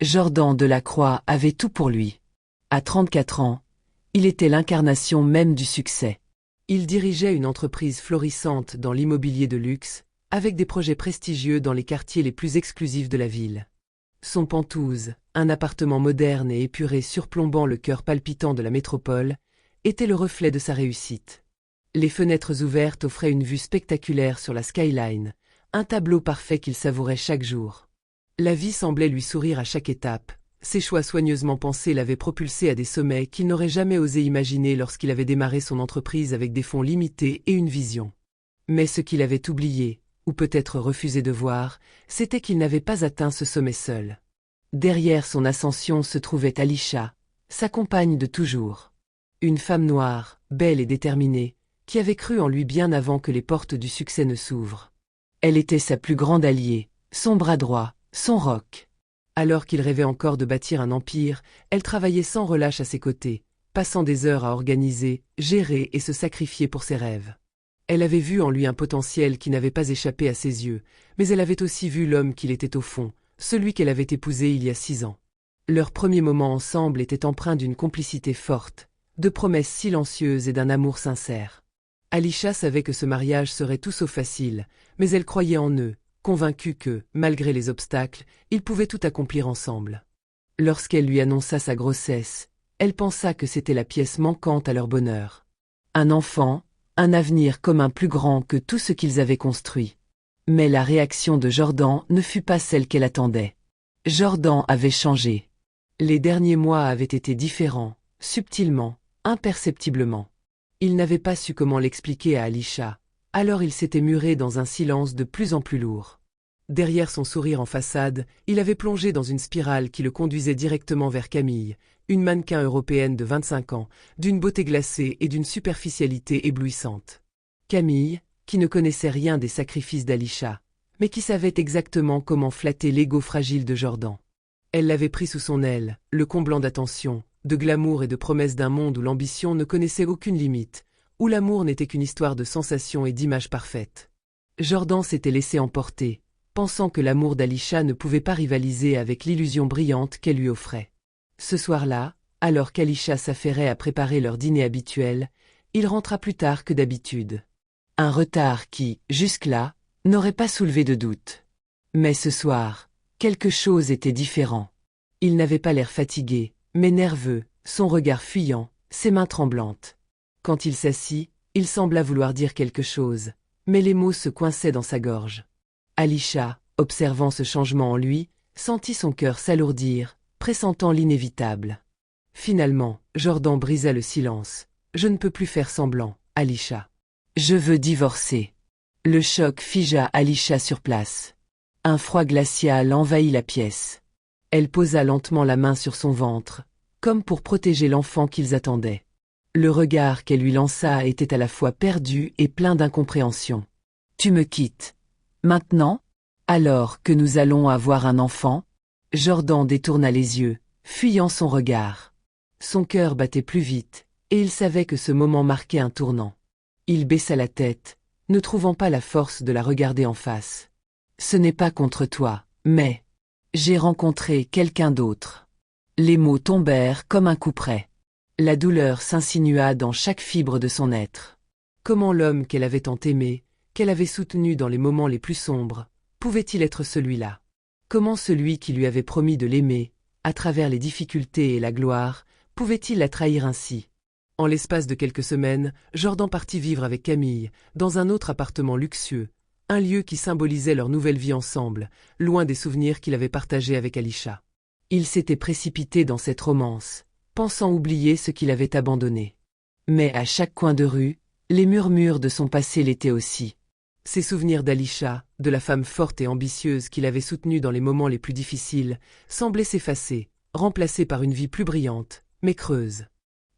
Jordan Delacroix avait tout pour lui. À 34 ans, il était l'incarnation même du succès. Il dirigeait une entreprise florissante dans l'immobilier de luxe, avec des projets prestigieux dans les quartiers les plus exclusifs de la ville. Son Penthouse, un appartement moderne et épuré surplombant le cœur palpitant de la métropole, était le reflet de sa réussite. Les fenêtres ouvertes offraient une vue spectaculaire sur la skyline, un tableau parfait qu'il savourait chaque jour. La vie semblait lui sourire à chaque étape. Ses choix soigneusement pensés l'avaient propulsé à des sommets qu'il n'aurait jamais osé imaginer lorsqu'il avait démarré son entreprise avec des fonds limités et une vision. Mais ce qu'il avait oublié, ou peut-être refusé de voir, c'était qu'il n'avait pas atteint ce sommet seul. Derrière son ascension se trouvait Alisha, sa compagne de toujours. Une femme noire, belle et déterminée, qui avait cru en lui bien avant que les portes du succès ne s'ouvrent. Elle était sa plus grande alliée, son bras droit, son roc. Alors qu'il rêvait encore de bâtir un empire, elle travaillait sans relâche à ses côtés, passant des heures à organiser, gérer et se sacrifier pour ses rêves. Elle avait vu en lui un potentiel qui n'avait pas échappé à ses yeux, mais elle avait aussi vu l'homme qu'il était au fond, celui qu'elle avait épousé il y a 6 ans. Leur premier moment ensemble était empreint d'une complicité forte, de promesses silencieuses et d'un amour sincère. Alisha savait que ce mariage serait tout sauf facile, mais elle croyait en eux, convaincue que, malgré les obstacles, ils pouvaient tout accomplir ensemble. Lorsqu'elle lui annonça sa grossesse, elle pensa que c'était la pièce manquante à leur bonheur. Un enfant, un avenir commun plus grand que tout ce qu'ils avaient construit. Mais la réaction de Jordan ne fut pas celle qu'elle attendait. Jordan avait changé. Les derniers mois avaient été différents, subtilement, imperceptiblement. Il n'avait pas su comment l'expliquer à Alisha, alors il s'était muré dans un silence de plus en plus lourd. Derrière son sourire en façade, il avait plongé dans une spirale qui le conduisait directement vers Camille, une mannequin européenne de 25 ans, d'une beauté glacée et d'une superficialité éblouissante. Camille, qui ne connaissait rien des sacrifices d'Alisha, mais qui savait exactement comment flatter l'ego fragile de Jordan. Elle l'avait pris sous son aile, le comblant d'attention, de glamour et de promesses d'un monde où l'ambition ne connaissait aucune limite, où l'amour n'était qu'une histoire de sensations et d'images parfaites. Jordan s'était laissé emporter, pensant que l'amour d'Alisha ne pouvait pas rivaliser avec l'illusion brillante qu'elle lui offrait. Ce soir-là, alors qu'Alisha s'affairait à préparer leur dîner habituel, il rentra plus tard que d'habitude. Un retard qui, jusque-là, n'aurait pas soulevé de doute. Mais ce soir, quelque chose était différent. Il n'avait pas l'air fatigué, mais nerveux, son regard fuyant, ses mains tremblantes. Quand il s'assit, il sembla vouloir dire quelque chose, mais les mots se coinçaient dans sa gorge. Alisha, observant ce changement en lui, sentit son cœur s'alourdir, pressentant l'inévitable. Finalement, Jordan brisa le silence. « Je ne peux plus faire semblant, Alisha. Je veux divorcer. » Le choc figea Alisha sur place. Un froid glacial envahit la pièce. Elle posa lentement la main sur son ventre, comme pour protéger l'enfant qu'ils attendaient. Le regard qu'elle lui lança était à la fois perdu et plein d'incompréhension. « Tu me quittes. Maintenant? Alors que nous allons avoir un enfant ?» Jordan détourna les yeux, fuyant son regard. Son cœur battait plus vite, et il savait que ce moment marquait un tournant. Il baissa la tête, ne trouvant pas la force de la regarder en face. « Ce n'est pas contre toi, mais... j'ai rencontré quelqu'un d'autre. » Les mots tombèrent comme un coup près. La douleur s'insinua dans chaque fibre de son être. Comment l'homme qu'elle avait tant aimé, qu'elle avait soutenu dans les moments les plus sombres, pouvait-il être celui-là? Comment celui qui lui avait promis de l'aimer, à travers les difficultés et la gloire, pouvait-il la trahir ainsi? En l'espace de quelques semaines, Jordan partit vivre avec Camille, dans un autre appartement luxueux, un lieu qui symbolisait leur nouvelle vie ensemble, loin des souvenirs qu'il avait partagés avec Alisha. Il s'était précipité dans cette romance, pensant oublier ce qu'il avait abandonné. Mais à chaque coin de rue, les murmures de son passé l'étaient aussi. Ses souvenirs d'Alisha, de la femme forte et ambitieuse qu'il avait soutenue dans les moments les plus difficiles, semblaient s'effacer, remplacés par une vie plus brillante, mais creuse.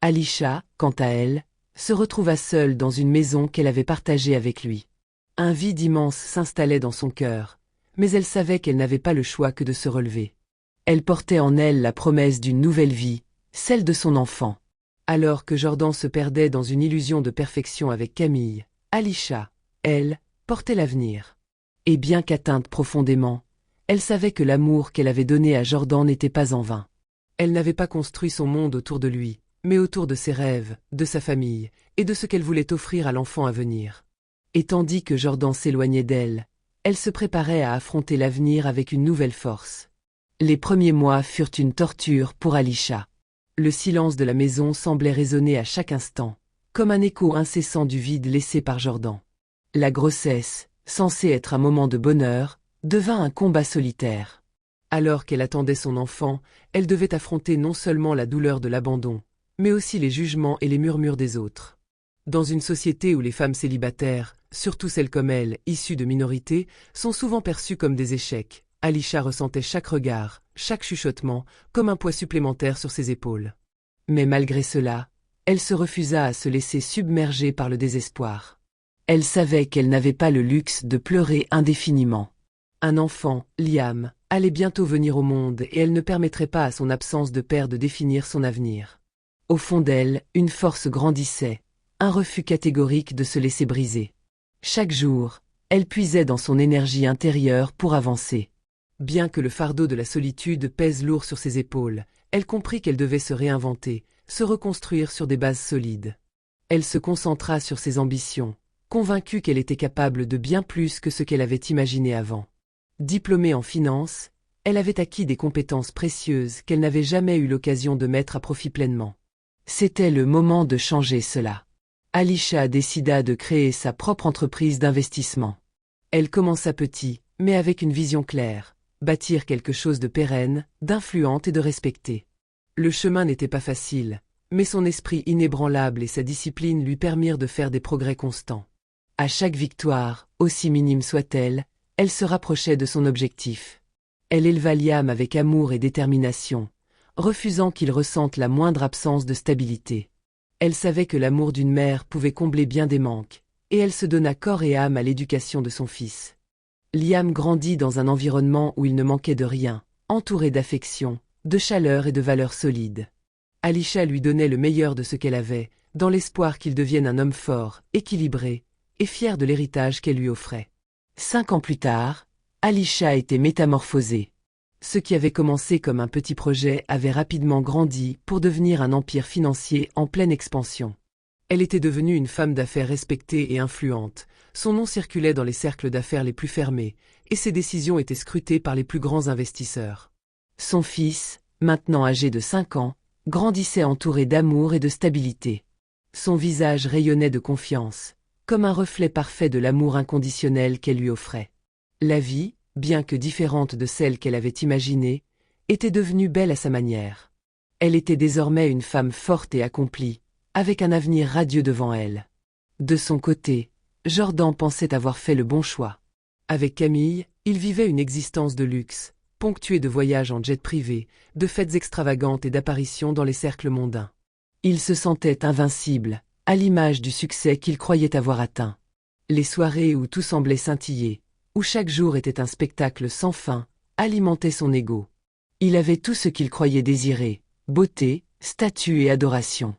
Alisha, quant à elle, se retrouva seule dans une maison qu'elle avait partagée avec lui. Un vide immense s'installait dans son cœur, mais elle savait qu'elle n'avait pas le choix que de se relever. Elle portait en elle la promesse d'une nouvelle vie, celle de son enfant. Alors que Jordan se perdait dans une illusion de perfection avec Camille, Alisha, elle, portait l'avenir. Et bien qu'atteinte profondément, elle savait que l'amour qu'elle avait donné à Jordan n'était pas en vain. Elle n'avait pas construit son monde autour de lui, mais autour de ses rêves, de sa famille, et de ce qu'elle voulait offrir à l'enfant à venir. Et tandis que Jordan s'éloignait d'elle, elle se préparait à affronter l'avenir avec une nouvelle force. Les premiers mois furent une torture pour Alisha. Le silence de la maison semblait résonner à chaque instant, comme un écho incessant du vide laissé par Jordan. La grossesse, censée être un moment de bonheur, devint un combat solitaire. Alors qu'elle attendait son enfant, elle devait affronter non seulement la douleur de l'abandon, mais aussi les jugements et les murmures des autres. Dans une société où les femmes célibataires, surtout celles comme elle, issues de minorités, sont souvent perçues comme des échecs, Alisha ressentait chaque regard, chaque chuchotement, comme un poids supplémentaire sur ses épaules. Mais malgré cela, elle se refusa à se laisser submerger par le désespoir. Elle savait qu'elle n'avait pas le luxe de pleurer indéfiniment. Un enfant, Liam, allait bientôt venir au monde et elle ne permettrait pas à son absence de père de définir son avenir. Au fond d'elle, une force grandissait, un refus catégorique de se laisser briser. Chaque jour, elle puisait dans son énergie intérieure pour avancer. Bien que le fardeau de la solitude pèse lourd sur ses épaules, elle comprit qu'elle devait se réinventer, se reconstruire sur des bases solides. Elle se concentra sur ses ambitions, convaincue qu'elle était capable de bien plus que ce qu'elle avait imaginé avant. Diplômée en finance, elle avait acquis des compétences précieuses qu'elle n'avait jamais eu l'occasion de mettre à profit pleinement. C'était le moment de changer cela. Alisha décida de créer sa propre entreprise d'investissement. Elle commença petit, mais avec une vision claire, bâtir quelque chose de pérenne, d'influente et de respecté. Le chemin n'était pas facile, mais son esprit inébranlable et sa discipline lui permirent de faire des progrès constants. À chaque victoire, aussi minime soit-elle, elle se rapprochait de son objectif. Elle éleva Liam avec amour et détermination, refusant qu'il ressente la moindre absence de stabilité. Elle savait que l'amour d'une mère pouvait combler bien des manques, et elle se donna corps et âme à l'éducation de son fils. Liam grandit dans un environnement où il ne manquait de rien, entouré d'affection, de chaleur et de valeurs solides. Alisha lui donnait le meilleur de ce qu'elle avait, dans l'espoir qu'il devienne un homme fort, équilibré, et fier de l'héritage qu'elle lui offrait. 5 ans plus tard, Alisha était métamorphosée. Ce qui avait commencé comme un petit projet avait rapidement grandi pour devenir un empire financier en pleine expansion. Elle était devenue une femme d'affaires respectée et influente, son nom circulait dans les cercles d'affaires les plus fermés, et ses décisions étaient scrutées par les plus grands investisseurs. Son fils, maintenant âgé de 5 ans, grandissait entouré d'amour et de stabilité. Son visage rayonnait de confiance, comme un reflet parfait de l'amour inconditionnel qu'elle lui offrait. La vie, bien que différente de celle qu'elle avait imaginée, était devenue belle à sa manière. Elle était désormais une femme forte et accomplie, avec un avenir radieux devant elle. De son côté, Jordan pensait avoir fait le bon choix. Avec Camille, il vivait une existence de luxe, ponctuée de voyages en jet privé, de fêtes extravagantes et d'apparitions dans les cercles mondains. Il se sentait invincible, à l'image du succès qu'il croyait avoir atteint. Les soirées où tout semblait scintiller, où chaque jour était un spectacle sans fin, alimentaient son ego. Il avait tout ce qu'il croyait désirer, beauté, statut et adoration.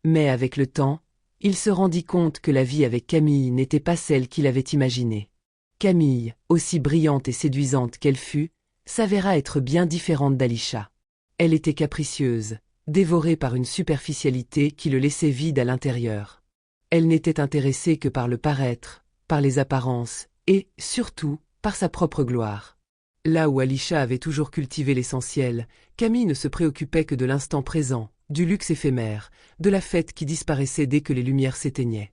Mais avec le temps, il se rendit compte que la vie avec Camille n'était pas celle qu'il avait imaginée. Camille, aussi brillante et séduisante qu'elle fut, s'avéra être bien différente d'Alisha. Elle était capricieuse, dévorée par une superficialité qui le laissait vide à l'intérieur. Elle n'était intéressée que par le paraître, par les apparences, et, surtout, par sa propre gloire. Là où Alisha avait toujours cultivé l'essentiel, Camille ne se préoccupait que de l'instant présent, du luxe éphémère, de la fête qui disparaissait dès que les lumières s'éteignaient.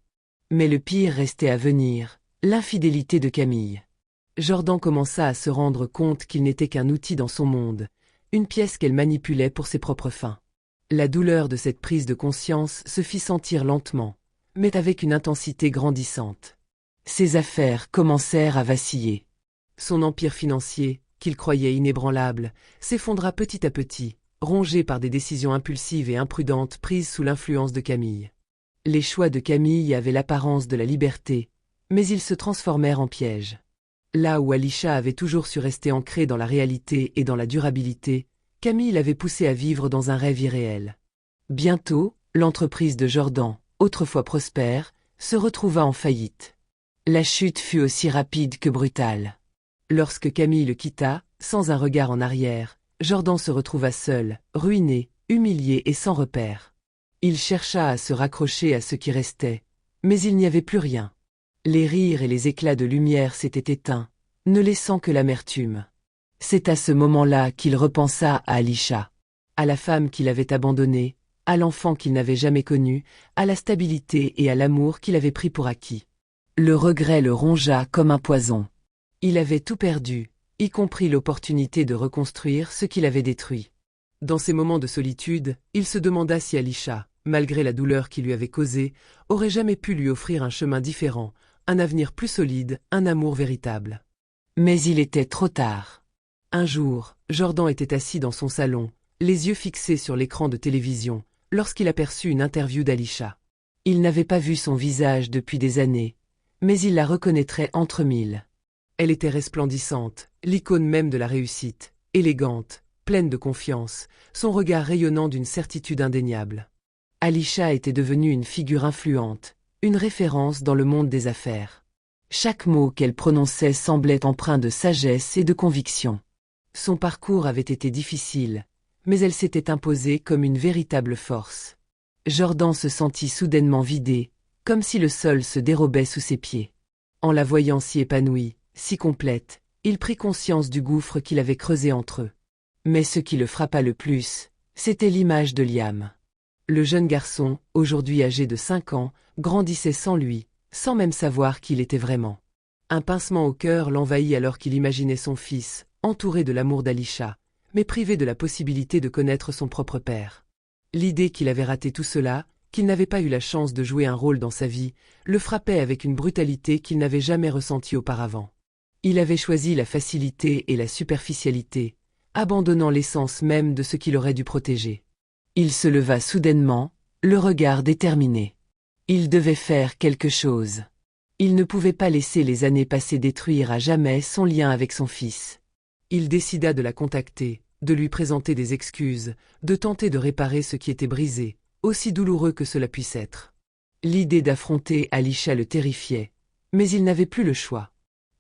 Mais le pire restait à venir, l'infidélité de Camille. Jordan commença à se rendre compte qu'il n'était qu'un outil dans son monde, une pièce qu'elle manipulait pour ses propres fins. La douleur de cette prise de conscience se fit sentir lentement, mais avec une intensité grandissante. Ses affaires commencèrent à vaciller. Son empire financier, qu'il croyait inébranlable, s'effondra petit à petit, rongé par des décisions impulsives et imprudentes prises sous l'influence de Camille. Les choix de Camille avaient l'apparence de la liberté, mais ils se transformèrent en pièges. Là où Alisha avait toujours su rester ancrée dans la réalité et dans la durabilité, Camille l'avait poussée à vivre dans un rêve irréel. Bientôt, l'entreprise de Jordan, autrefois prospère, se retrouva en faillite. La chute fut aussi rapide que brutale. Lorsque Camille le quitta, Sans un regard en arrière, Jordan se retrouva seul, ruiné, humilié et sans repère. Il chercha à se raccrocher à ce qui restait, mais il n'y avait plus rien. Les rires et les éclats de lumière s'étaient éteints, ne laissant que l'amertume. C'est à ce moment-là qu'il repensa à Alisha, à la femme qu'il avait abandonnée, à l'enfant qu'il n'avait jamais connu, à la stabilité et à l'amour qu'il avait pris pour acquis. Le regret le rongea comme un poison. Il avait tout perdu, y compris l'opportunité de reconstruire ce qu'il avait détruit. Dans ces moments de solitude, il se demanda si Alisha, malgré la douleur qu'il lui avait causée, aurait jamais pu lui offrir un chemin différent, un avenir plus solide, un amour véritable. Mais il était trop tard. Un jour, Jordan était assis dans son salon, les yeux fixés sur l'écran de télévision, lorsqu'il aperçut une interview d'Alisha. Il n'avait pas vu son visage depuis des années, mais il la reconnaîtrait entre mille. Elle était resplendissante, l'icône même de la réussite, élégante, pleine de confiance, son regard rayonnant d'une certitude indéniable. Alisha était devenue une figure influente, une référence dans le monde des affaires. Chaque mot qu'elle prononçait semblait empreint de sagesse et de conviction. Son parcours avait été difficile, mais elle s'était imposée comme une véritable force. Jordan se sentit soudainement vidé, comme si le sol se dérobait sous ses pieds. En la voyant si épanouie, si complète, il prit conscience du gouffre qu'il avait creusé entre eux. Mais ce qui le frappa le plus, c'était l'image de Liam. Le jeune garçon, aujourd'hui âgé de 5 ans, grandissait sans lui, sans même savoir qui il était vraiment. Un pincement au cœur l'envahit alors qu'il imaginait son fils, entouré de l'amour d'Alisha, mais privé de la possibilité de connaître son propre père. L'idée qu'il avait raté tout cela, qu'il n'avait pas eu la chance de jouer un rôle dans sa vie, le frappait avec une brutalité qu'il n'avait jamais ressentie auparavant. Il avait choisi la facilité et la superficialité, abandonnant l'essence même de ce qu'il aurait dû protéger. Il se leva soudainement, le regard déterminé. Il devait faire quelque chose. Il ne pouvait pas laisser les années passées détruire à jamais son lien avec son fils. Il décida de la contacter, de lui présenter des excuses, de tenter de réparer ce qui était brisé, aussi douloureux que cela puisse être. L'idée d'affronter Alisha le terrifiait, mais il n'avait plus le choix.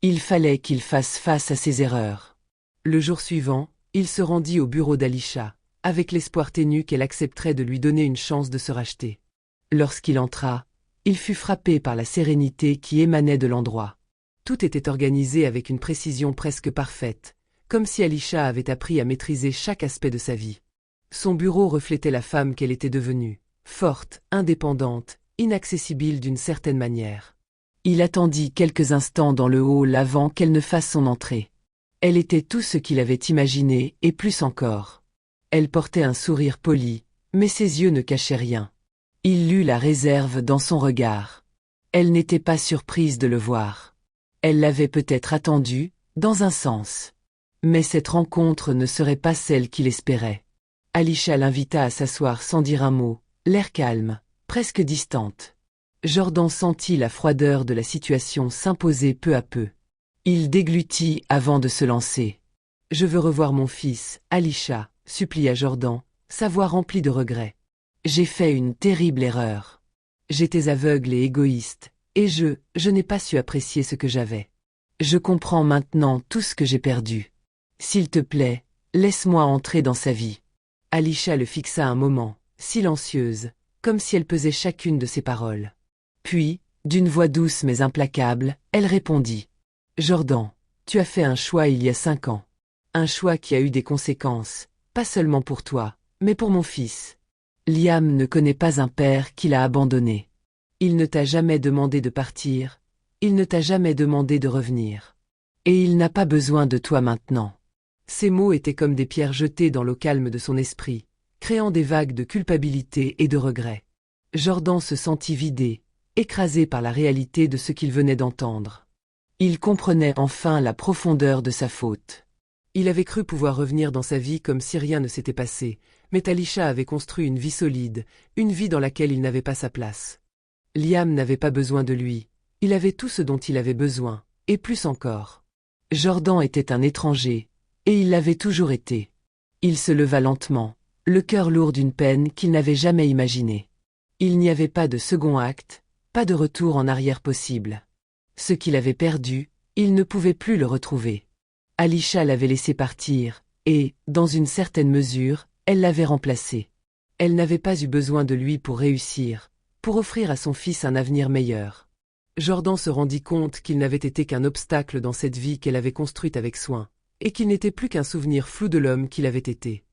Il fallait qu'il fasse face à ses erreurs. Le jour suivant, il se rendit au bureau d'Alisha, avec l'espoir ténu qu'elle accepterait de lui donner une chance de se racheter. Lorsqu'il entra, il fut frappé par la sérénité qui émanait de l'endroit. Tout était organisé avec une précision presque parfaite, comme si Alisha avait appris à maîtriser chaque aspect de sa vie. Son bureau reflétait la femme qu'elle était devenue, forte, indépendante, inaccessible d'une certaine manière. Il attendit quelques instants dans le hall avant qu'elle ne fasse son entrée. Elle était tout ce qu'il avait imaginé et plus encore. Elle portait un sourire poli, mais ses yeux ne cachaient rien. Il lut la réserve dans son regard. Elle n'était pas surprise de le voir. Elle l'avait peut-être attendu, dans un sens. Mais cette rencontre ne serait pas celle qu'il espérait. Alisha l'invita à s'asseoir sans dire un mot, l'air calme, presque distante. Jordan sentit la froideur de la situation s'imposer peu à peu. Il déglutit avant de se lancer. « Je veux revoir mon fils, Alisha », supplia Jordan, sa voix remplie de regrets. « J'ai fait une terrible erreur. J'étais aveugle et égoïste, et je n'ai pas su apprécier ce que j'avais. Je comprends maintenant tout ce que j'ai perdu. S'il te plaît, laisse-moi entrer dans sa vie. » Alisha le fixa un moment, silencieuse, comme si elle pesait chacune de ses paroles. Puis, d'une voix douce mais implacable, elle répondit. « Jordan, tu as fait un choix il y a 5 ans. Un choix qui a eu des conséquences, pas seulement pour toi, mais pour mon fils. Liam ne connaît pas un père qui l'a abandonné. Il ne t'a jamais demandé de partir, il ne t'a jamais demandé de revenir. Et il n'a pas besoin de toi maintenant. » Ces mots étaient comme des pierres jetées dans l'eau calme de son esprit, créant des vagues de culpabilité et de regret. Jordan se sentit vidé, écrasé par la réalité de ce qu'il venait d'entendre. Il comprenait enfin la profondeur de sa faute. Il avait cru pouvoir revenir dans sa vie comme si rien ne s'était passé, mais Alisha avait construit une vie solide, une vie dans laquelle il n'avait pas sa place. Liam n'avait pas besoin de lui, il avait tout ce dont il avait besoin, et plus encore. Jordan était un étranger, et il l'avait toujours été. Il se leva lentement, le cœur lourd d'une peine qu'il n'avait jamais imaginée. Il n'y avait pas de second acte, pas de retour en arrière possible. Ce qu'il avait perdu, il ne pouvait plus le retrouver. Alisha l'avait laissé partir, et, dans une certaine mesure, elle l'avait remplacé. Elle n'avait pas eu besoin de lui pour réussir, pour offrir à son fils un avenir meilleur. Jordan se rendit compte qu'il n'avait été qu'un obstacle dans cette vie qu'elle avait construite avec soin, et qu'il n'était plus qu'un souvenir flou de l'homme qu'il avait été.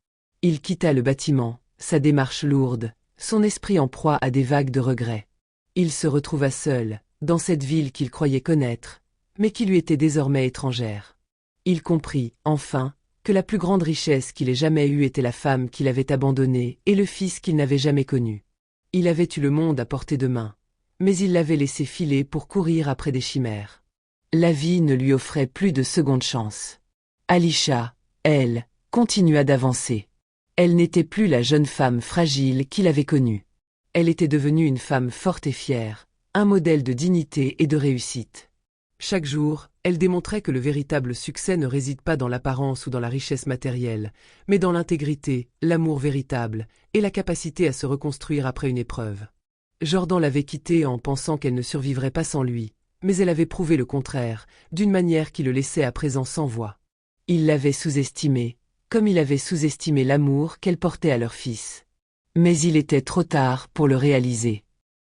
Il quitta le bâtiment, sa démarche lourde, son esprit en proie à des vagues de regrets. Il se retrouva seul, dans cette ville qu'il croyait connaître, mais qui lui était désormais étrangère. Il comprit, enfin, que la plus grande richesse qu'il ait jamais eue était la femme qu'il avait abandonnée et le fils qu'il n'avait jamais connu. Il avait eu le monde à portée de main, mais il l'avait laissé filer pour courir après des chimères. La vie ne lui offrait plus de seconde chance. Alisha, elle, continua d'avancer. Elle n'était plus la jeune femme fragile qu'il avait connue. Elle était devenue une femme forte et fière, un modèle de dignité et de réussite. Chaque jour, elle démontrait que le véritable succès ne réside pas dans l'apparence ou dans la richesse matérielle, mais dans l'intégrité, l'amour véritable et la capacité à se reconstruire après une épreuve. Jordan l'avait quittée en pensant qu'elle ne survivrait pas sans lui, mais elle avait prouvé le contraire, d'une manière qui le laissait à présent sans voix. Il l'avait sous-estimée, comme il avait sous-estimé l'amour qu'elle portait à leur fils. Mais il était trop tard pour le réaliser.